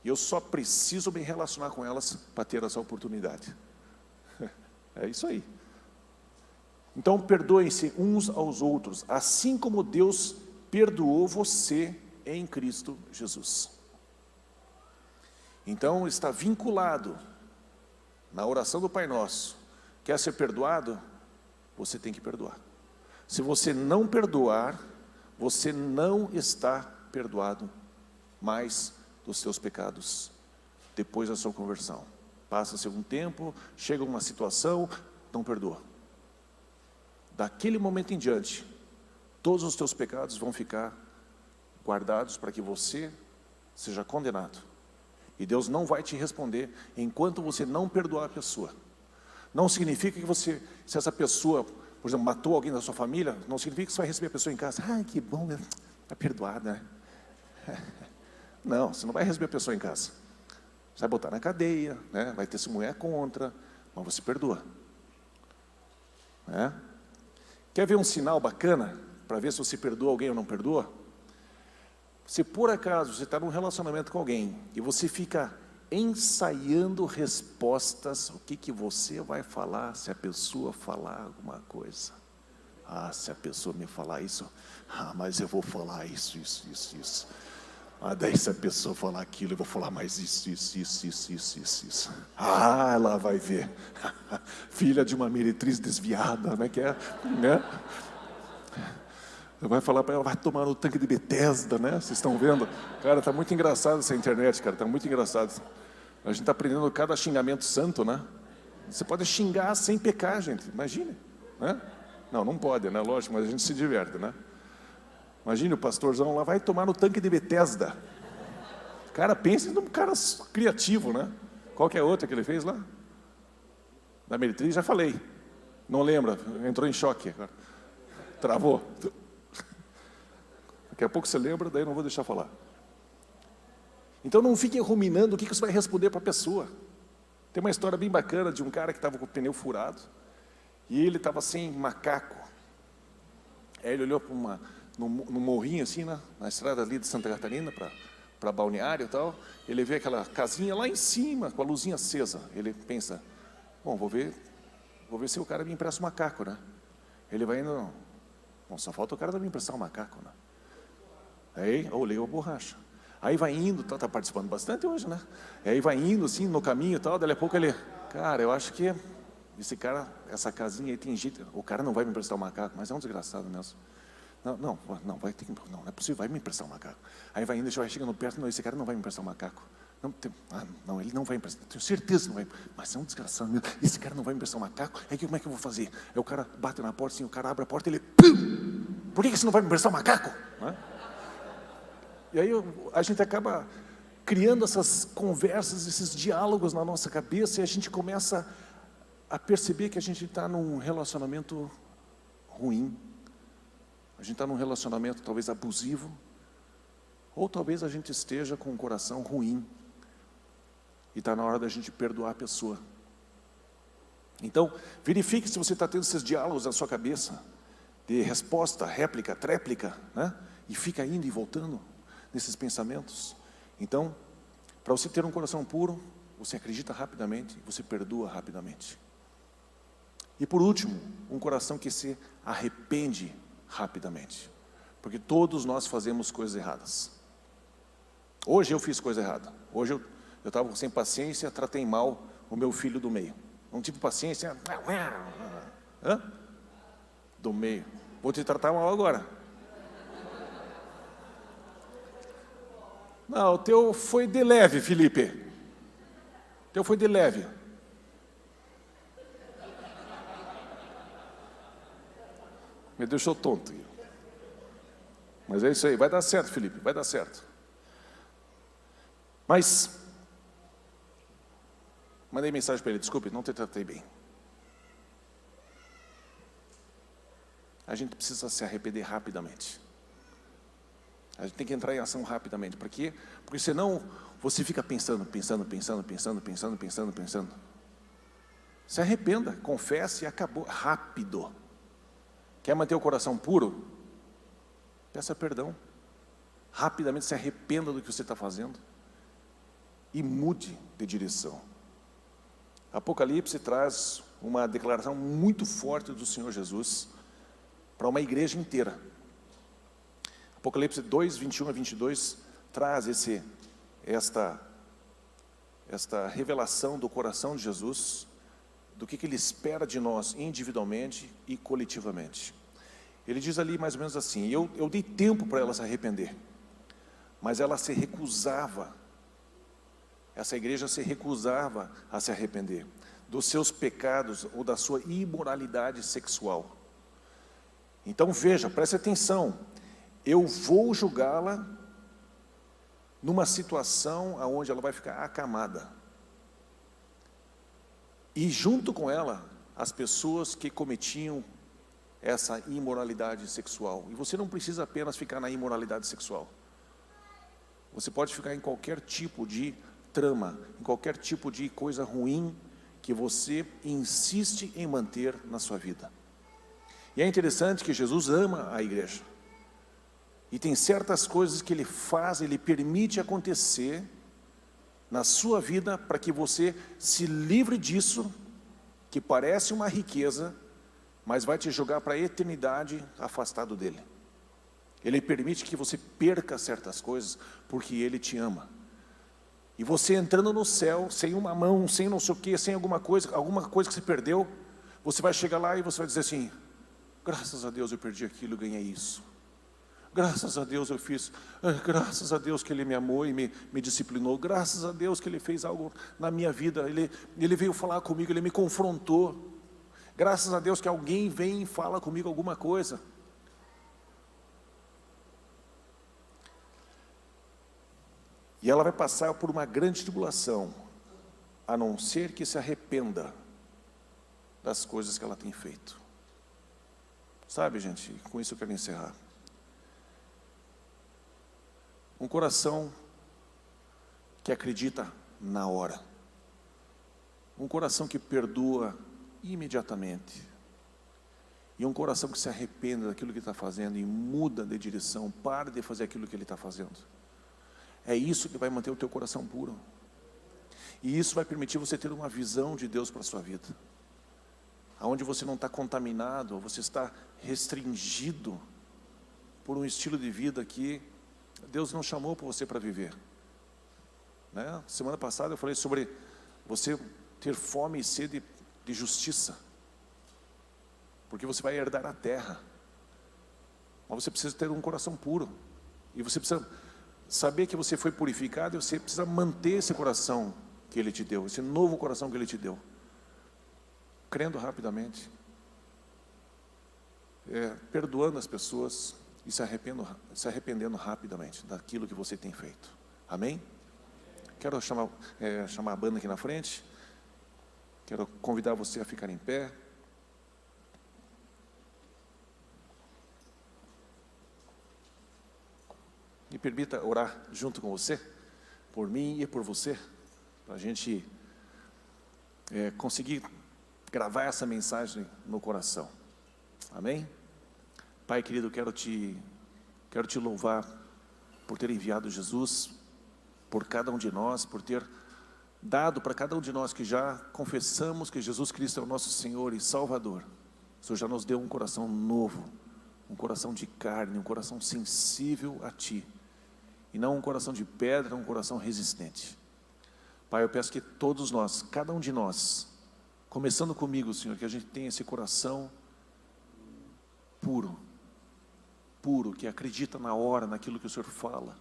E eu só preciso me relacionar com elas para ter essa oportunidade. É isso aí. Então, perdoem-se uns aos outros, assim como Deus perdoou você em Cristo Jesus. Então, está vinculado na oração do Pai Nosso. Quer ser perdoado? Você tem que perdoar. Se você não perdoar, você não está perdoado mais dos seus pecados, depois da sua conversão. Passa-se algum tempo, chega uma situação, não perdoa. Daquele momento em diante, todos os teus pecados vão ficar guardados para que você seja condenado. E Deus não vai te responder enquanto você não perdoar a pessoa. Não significa que você, se essa pessoa, por exemplo, matou alguém da sua família, não significa que você vai receber a pessoa em casa. Ai, que bom, está perdoada, né? Não, você não vai receber a pessoa em casa. Você vai botar na cadeia, né? Vai testemunhar contra, mas você perdoa. Né? Quer ver um sinal bacana, para ver se você perdoa alguém ou não perdoa? Se por acaso você está num relacionamento com alguém, e você fica ensaiando respostas, o que você vai falar se a pessoa falar alguma coisa? Ah, se a pessoa me falar isso, mas eu vou falar isso. Ah, daí se a pessoa falar aquilo, eu vou falar mais isso. Ah, ela vai ver. Filha de uma meretriz desviada, né? Que é, né? Vai falar para ela, vai tomar no tanque de Betesda, né? Vocês estão vendo? Cara, tá muito engraçado essa internet, cara, tá muito engraçado. A gente está aprendendo cada xingamento santo, né? Você pode xingar sem pecar, gente, imagine. né? Não, não pode, né? Lógico, mas a gente se diverte, né? Imagine o pastorzão lá, vai tomar no tanque de Betesda. O cara pensa num cara criativo, né? Qual que é a outra que ele fez lá? Da Meretriz, já falei. Não lembra, entrou em choque agora. Travou. Daqui a pouco você lembra, daí eu não vou deixar falar. Então não fiquem ruminando o que você vai responder para a pessoa. Tem uma história bem bacana de um cara que estava com o pneu furado e ele estava sem macaco. Aí ele olhou para num morrinho assim, na estrada ali de Santa Catarina, para Balneário e tal. Ele vê aquela casinha lá em cima com a luzinha acesa. Ele pensa, bom, vou ver se o cara me empresta um macaco, né? Ele vai indo, bom, só falta o cara me emprestar um macaco, né? Aí, olhei a borracha. Aí vai indo, tá participando bastante hoje, né? Aí vai indo assim no caminho e tal, daí a pouco ele, cara, eu acho que esse cara, essa casinha aí tem jeito, o cara não vai me emprestar um macaco, mas é um desgraçado mesmo. Não, vai ter que, não é possível, vai me emprestar um macaco. Aí vai indo, vai chegando perto, não, esse cara não vai me emprestar um macaco. Não, ele não vai me emprestar, tenho certeza que não vai, mas é um desgraçado mesmo, esse cara não vai me emprestar um macaco, aí como é que eu vou fazer? Aí o cara bate na porta, assim, o cara abre a porta e ele, pum! Por que você não vai me emprestar um macaco? Não é? E aí a gente acaba criando essas conversas, esses diálogos na nossa cabeça e a gente começa a perceber que a gente está num relacionamento ruim. A gente está num relacionamento talvez abusivo, ou talvez a gente esteja com um coração ruim e está na hora da gente perdoar a pessoa. Então, verifique se você está tendo esses diálogos na sua cabeça, de resposta, réplica, tréplica, né? E fica indo e voltando nesses pensamentos. Então, para você ter um coração puro, você acredita rapidamente, você perdoa rapidamente. E por último, um coração que se arrepende rapidamente. Porque todos nós fazemos coisas erradas. Hoje eu fiz coisa errada. Hoje eu estava sem paciência, tratei mal o meu filho do meio. Não tive paciência. Do meio. Vou te tratar mal agora. Não, o teu foi de leve, Felipe. O teu foi de leve. Me deixou tonto. Mas é isso aí, vai dar certo, Felipe, vai dar certo. Mas, mandei mensagem para ele, desculpe, não te tratei bem. A gente precisa se arrepender rapidamente. A gente tem que entrar em ação rapidamente. Por quê? Porque senão você fica pensando. Se arrependa, confesse e acabou. Rápido. Quer manter o coração puro? Peça perdão. Rapidamente se arrependa do que você está fazendo. E mude de direção. Apocalipse traz uma declaração muito forte do Senhor Jesus para uma igreja inteira. Apocalipse 2, 21 a 22, traz esta revelação do coração de Jesus, do que Ele espera de nós individualmente e coletivamente. Ele diz ali mais ou menos assim, eu dei tempo para ela se arrepender, mas ela se recusava, essa igreja se recusava a se arrepender dos seus pecados ou da sua imoralidade sexual. Então veja, preste atenção, eu vou julgá-la numa situação onde ela vai ficar acamada. E junto com ela, as pessoas que cometiam essa imoralidade sexual. E você não precisa apenas ficar na imoralidade sexual. Você pode ficar em qualquer tipo de trama, em qualquer tipo de coisa ruim que você insiste em manter na sua vida. E é interessante que Jesus ama a igreja. E tem certas coisas que Ele faz, Ele permite acontecer na sua vida para que você se livre disso, que parece uma riqueza, mas vai te jogar para a eternidade afastado dEle. Ele permite que você perca certas coisas, porque Ele te ama. E você entrando no céu, sem uma mão, sem não sei o que, sem alguma coisa que você perdeu, você vai chegar lá e você vai dizer assim, graças a Deus eu perdi aquilo e ganhei isso. Graças a Deus eu fiz, graças a Deus que Ele me amou e me disciplinou, graças a Deus que Ele fez algo na minha vida, Ele veio falar comigo, Ele me confrontou. Graças a Deus que alguém vem e fala comigo alguma coisa. E ela vai passar por uma grande tribulação, a não ser que se arrependa das coisas que ela tem feito. Sabe, gente, com isso eu quero encerrar. Um coração que acredita na hora. Um coração que perdoa imediatamente. E um coração que se arrependa daquilo que está fazendo e muda de direção, para de fazer aquilo que ele está fazendo. É isso que vai manter o teu coração puro. E isso vai permitir você ter uma visão de Deus para a sua vida. Onde você não está contaminado, você está restringido por um estilo de vida que Deus não chamou para você para viver. Né? Semana passada eu falei sobre você ter fome e sede de justiça. Porque você vai herdar a terra. Mas você precisa ter um coração puro. E você precisa saber que você foi purificado, e você precisa manter esse coração que Ele te deu, esse novo coração que Ele te deu. Crendo rapidamente. Perdoando as pessoas e se arrependendo rapidamente daquilo que você tem feito. Amém? Quero chamar a banda aqui na frente. Quero convidar você a ficar em pé. Me permita orar junto com você, por mim e por você, para a gente conseguir gravar essa mensagem no coração. Amém? Pai querido, quero te louvar por ter enviado Jesus, por cada um de nós, por ter dado para cada um de nós que já confessamos que Jesus Cristo é o nosso Senhor e Salvador. O Senhor já nos deu um coração novo, um coração de carne, um coração sensível a Ti, e não um coração de pedra, um coração resistente. Pai, eu peço que todos nós, cada um de nós, começando comigo, Senhor, que a gente tenha esse coração puro, que acredita na hora, naquilo que o Senhor fala,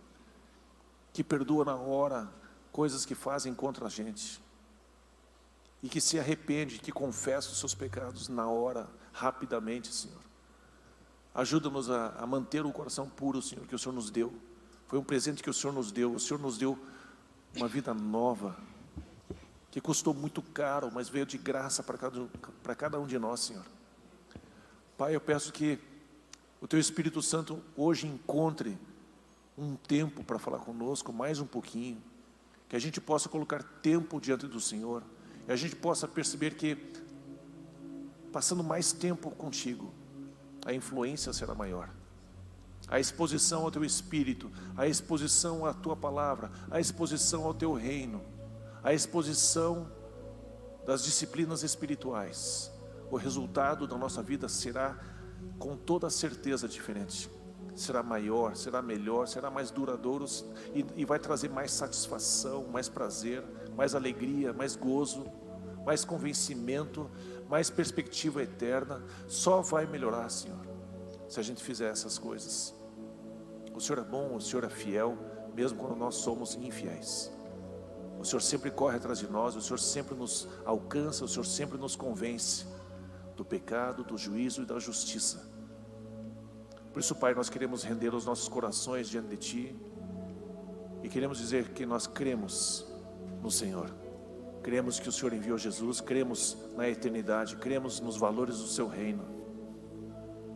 que perdoa na hora coisas que fazem contra a gente, e que se arrepende, que confessa os seus pecados na hora, rapidamente, Senhor. Ajuda-nos a manter o coração puro, Senhor, que o Senhor nos deu. Foi um presente que o Senhor nos deu. O Senhor nos deu uma vida nova, que custou muito caro, mas veio de graça para cada um de nós, Senhor. Pai, eu peço que o Teu Espírito Santo hoje encontre um tempo para falar conosco, mais um pouquinho, que a gente possa colocar tempo diante do Senhor, e a gente possa perceber que, passando mais tempo contigo, a influência será maior. A exposição ao Teu Espírito, a exposição à Tua Palavra, a exposição ao Teu Reino, a exposição das disciplinas espirituais, o resultado da nossa vida será com toda certeza diferente. Será maior, será melhor, será mais duradouro e vai trazer mais satisfação, mais prazer, mais alegria, mais gozo, mais convencimento, mais perspectiva eterna. Só vai melhorar, Senhor, se a gente fizer essas coisas. O Senhor é bom, o Senhor é fiel, mesmo quando nós somos infiéis. O Senhor sempre corre atrás de nós, o Senhor sempre nos alcança, o Senhor sempre nos convence do pecado, do juízo e da justiça. Por isso, Pai, nós queremos render os nossos corações diante de Ti e queremos dizer que nós cremos no Senhor. Cremos que o Senhor enviou Jesus, cremos na eternidade, cremos nos valores do Seu reino.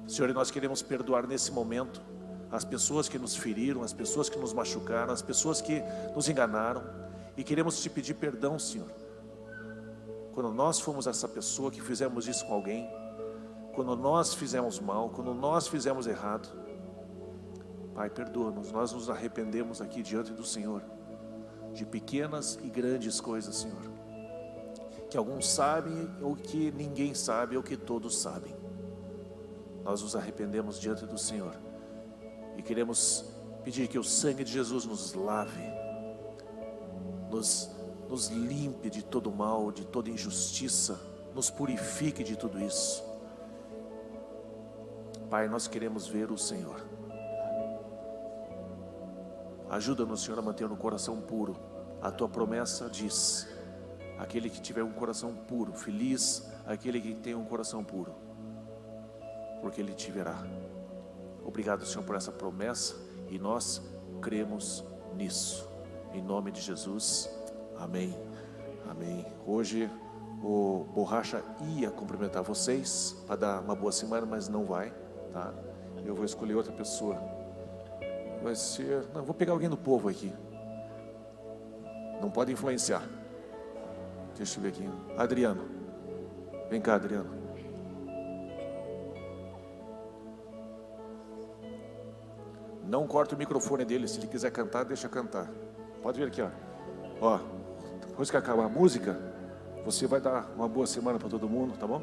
Senhor, e nós queremos perdoar nesse momento as pessoas que nos feriram, as pessoas que nos machucaram, as pessoas que nos enganaram, e queremos Te pedir perdão, Senhor, quando nós fomos essa pessoa que fizemos isso com alguém, quando nós fizemos mal, quando nós fizemos errado. Pai, perdoa-nos, nós nos arrependemos aqui diante do Senhor de pequenas e grandes coisas, Senhor, que alguns sabem ou que ninguém sabe ou que todos sabem. Nós nos arrependemos diante do Senhor e queremos pedir que o sangue de Jesus nos lave, nos limpe de todo mal, de toda injustiça, nos purifique de tudo isso. Pai, nós queremos ver o Senhor. Ajuda-nos, Senhor, a manter no coração puro. A Tua promessa diz: aquele que tiver um coração puro. Feliz aquele que tem um coração puro, porque ele te verá. Obrigado, Senhor, por essa promessa, e nós cremos nisso. Em nome de Jesus, amém. Amém. Hoje o Borracha ia cumprimentar vocês para dar uma boa semana, mas não vai, tá? Eu vou escolher outra pessoa. Vai ser, não, vou pegar alguém do povo aqui. Não pode influenciar. Deixa eu ver aqui. Adriano. Vem cá, Adriano. Não corta o microfone dele. Se ele quiser cantar, deixa cantar. Pode vir aqui, ó. Ó, depois que acabar a música, você vai dar uma boa semana para todo mundo, tá bom?